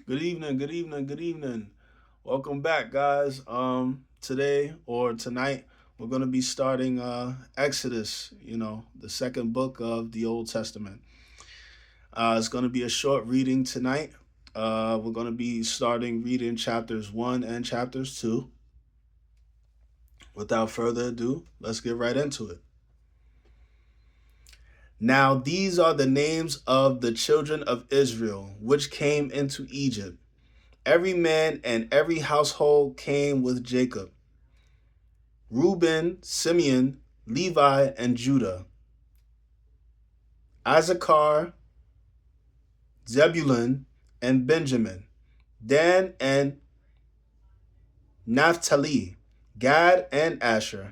Good evening, good evening, good evening. Welcome back, guys. Today or tonight we're going to be starting Exodus, the second book of the Old Testament. It's going to be a short reading tonight. We're going to be starting reading chapters 1 and chapters 2. Without further ado, let's get right into it. Now, these are the names of the children of Israel, which came into Egypt. Every man and every household came with Jacob: Reuben, Simeon, Levi, and Judah; Issachar, Zebulun, and Benjamin; Dan and Naphtali; Gad and Asher.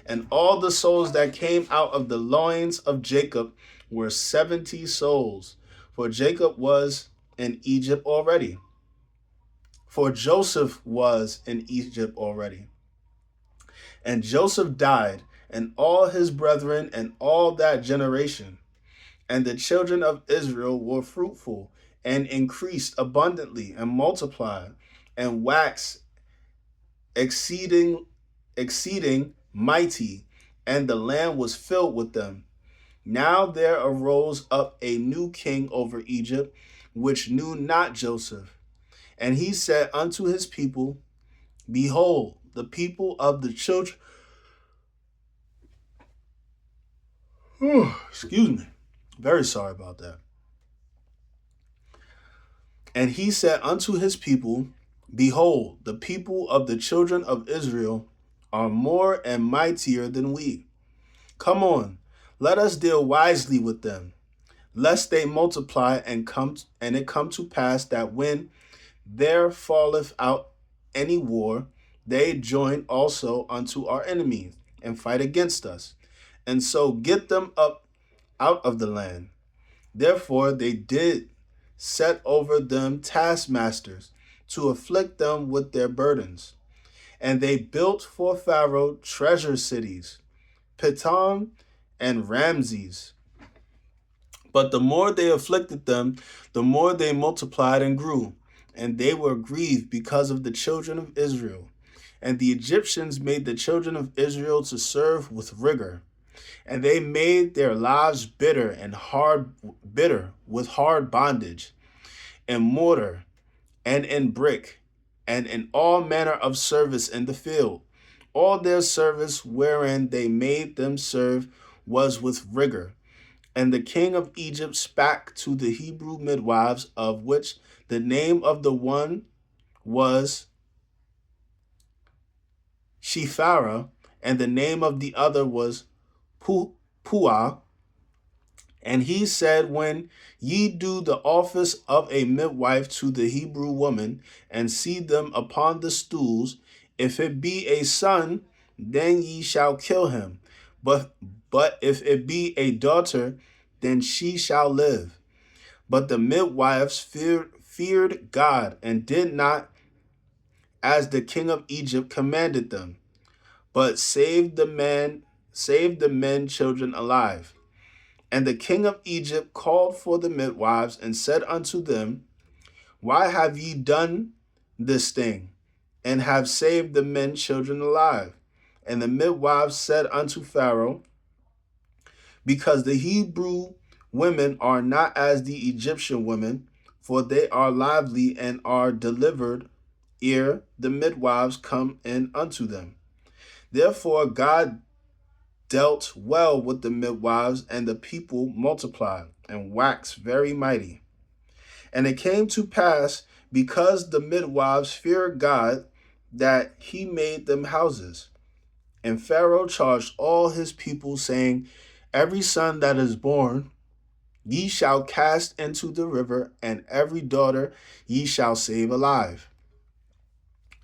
And all the souls that came out of the loins of Jacob were 70 souls, for Jacob was in Egypt already. For Joseph was in Egypt already. And Joseph died, and all his brethren, and all that generation. And the children of Israel were fruitful, and increased abundantly, and multiplied, and waxed exceeding mighty, and the land was filled with them. Now there arose up a new king over Egypt, which knew not Joseph. And he said unto his people, Behold, the people of the children excuse me. Very sorry about that. And he said unto his people, Behold, the people of the children of Israel are more and mightier than we. Come on, let us deal wisely with them, lest they multiply and it come to pass that when there falleth out any war, they join also unto our enemies and fight against us, and so get them up out of the land. Therefore they did set over them taskmasters to afflict them with their burdens. And they built for Pharaoh treasure cities, Pithom and Ramses. But the more they afflicted them, the more they multiplied and grew. And they were grieved because of the children of Israel. And the Egyptians made the children of Israel to serve with rigor. And they made their lives bitter with hard bondage, in mortar, and in brick, and in all manner of service in the field. All their service wherein they made them serve was with rigor. And the king of Egypt spake to the Hebrew midwives, of which the name of the one was Shiphrah, and the name of the other was Puah. And he said, When ye do the office of a midwife to the Hebrew woman, and see them upon the stools, if it be a son, then ye shall kill him. But if it be a daughter, then she shall live. But the midwives feared God, and did not as the king of Egypt commanded them, but saved the men children alive. And the king of Egypt called for the midwives, and said unto them, Why have ye done this thing, and have saved the men children alive? And the midwives said unto Pharaoh, Because the Hebrew women are not as the Egyptian women, for they are lively and are delivered ere the midwives come in unto them. Therefore God dealt well with the midwives, and the people multiplied and waxed very mighty. And it came to pass, because the midwives feared God, that he made them houses. And Pharaoh charged all his people, saying, Every son that is born ye shall cast into the river, and every daughter ye shall save alive.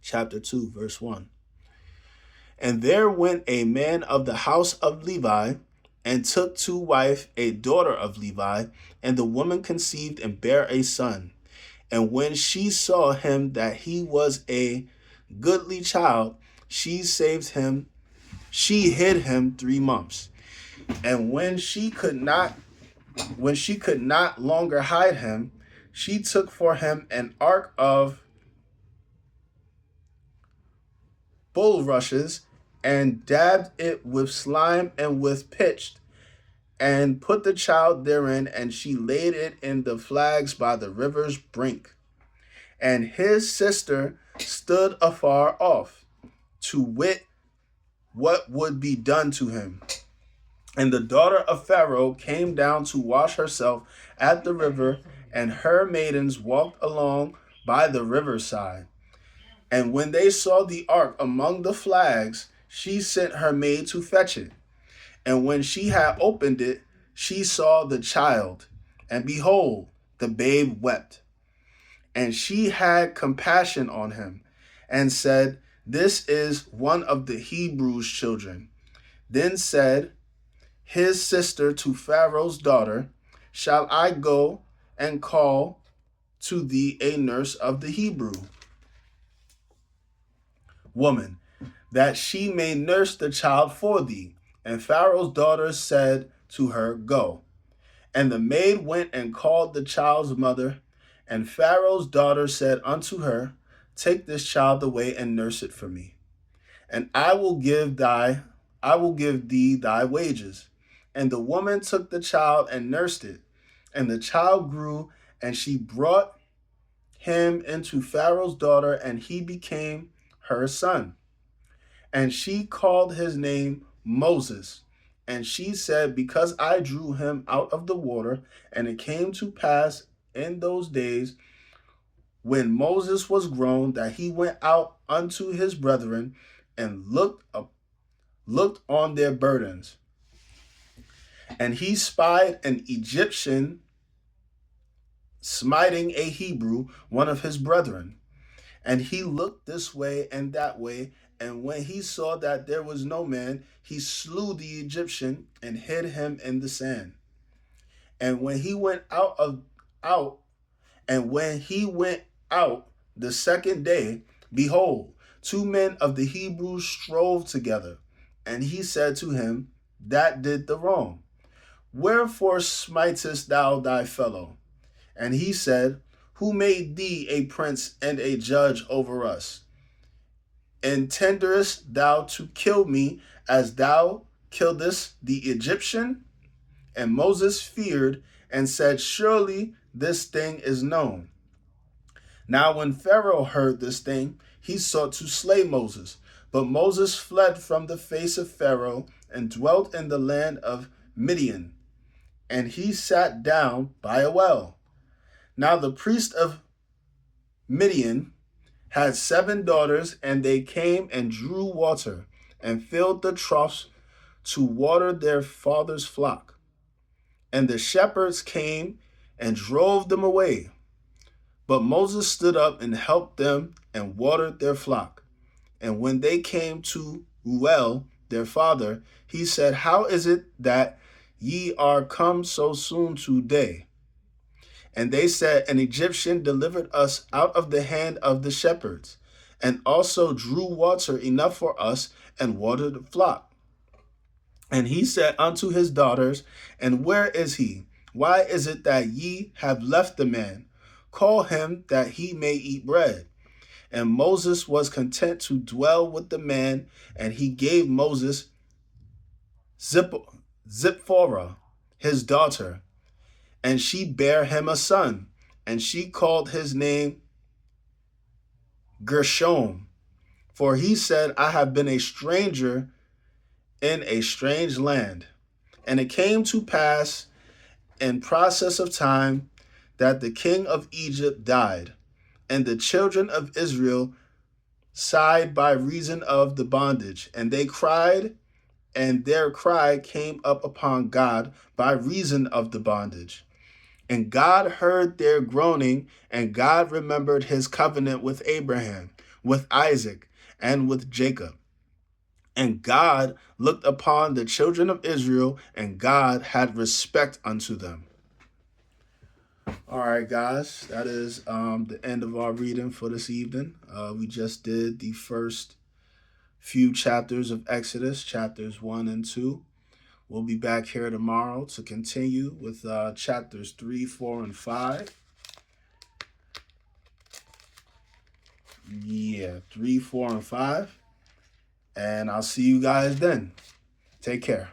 Chapter 2, verse 1. And there went a man of the house of Levi, and took to wife a daughter of Levi, and the woman conceived and bare a son. And when she saw him that he was a goodly child, she hid him 3 months. And when she could not longer hide him, she took for him an ark of bulrushes and dabbed it with slime and with pitch and put the child therein, and she laid it in the flags by the river's brink. And his sister stood afar off, to wit what would be done to him. And the daughter of Pharaoh came down to wash herself at the river, and her maidens walked along by the riverside. And when they saw the ark among the flags, she sent her maid to fetch it. And when she had opened it, she saw the child, and behold, the babe wept. And she had compassion on him, and said, This is one of the Hebrews' children. Then said his sister to Pharaoh's daughter, Shall I go and call to thee a nurse of the Hebrew woman, that she may nurse the child for thee? And Pharaoh's daughter said to her, Go. And the maid went and called the child's mother. And Pharaoh's daughter said unto her, Take this child away and nurse it for me, and I will give thee thy wages. And the woman took the child and nursed it. And the child grew, and she brought him into Pharaoh's daughter, and he became her son. And she called his name Moses. And she said, Because I drew him out of the water. And it came to pass in those days, when Moses was grown, that he went out unto his brethren, and looked on their burdens. And he spied an Egyptian smiting a Hebrew, one of his brethren. And he looked this way and that way, and when he saw that there was no man, he slew the Egyptian and hid him in the sand. And when he went out the second day, behold, 2 men of the Hebrews strove together. And he said to him that did the wrong, Wherefore smitest thou thy fellow? And he said, Who made thee a prince and a judge over us? Intendest thou to kill me as thou killedst the Egyptian? And Moses feared and said, Surely this thing is known. Now when Pharaoh heard this thing, he sought to slay Moses. But Moses fled from the face of Pharaoh and dwelt in the land of Midian. And he sat down by a well. Now the priest of Midian had 7 daughters, and they came and drew water and filled the troughs to water their father's flock. And the shepherds came and drove them away. But Moses stood up and helped them and watered their flock. And when they came to Reuel, their father, he said, How is it that ye are come so soon today? And they said, An Egyptian delivered us out of the hand of the shepherds, and also drew water enough for us, and watered the flock. And he said unto his daughters, And where is he? Why is it that ye have left the man? Call him, that he may eat bread. And Moses was content to dwell with the man, and he gave Moses Zipporah, his daughter, and she bare him a son, and she called his name Gershom. For he said, I have been a stranger in a strange land. And it came to pass in process of time that the king of Egypt died, and the children of Israel sighed by reason of the bondage, and they cried, and their cry came up upon God by reason of the bondage. And God heard their groaning, and God remembered his covenant with Abraham, with Isaac, and with Jacob. And God looked upon the children of Israel, and God had respect unto them. All right, guys, that is the end of our reading for this evening. We just did the first few chapters of Exodus, chapters 1 and 2. We'll be back here tomorrow to continue with chapters 3, 4, and 5. Yeah, 3, 4, and 5. And I'll see you guys then. Take care.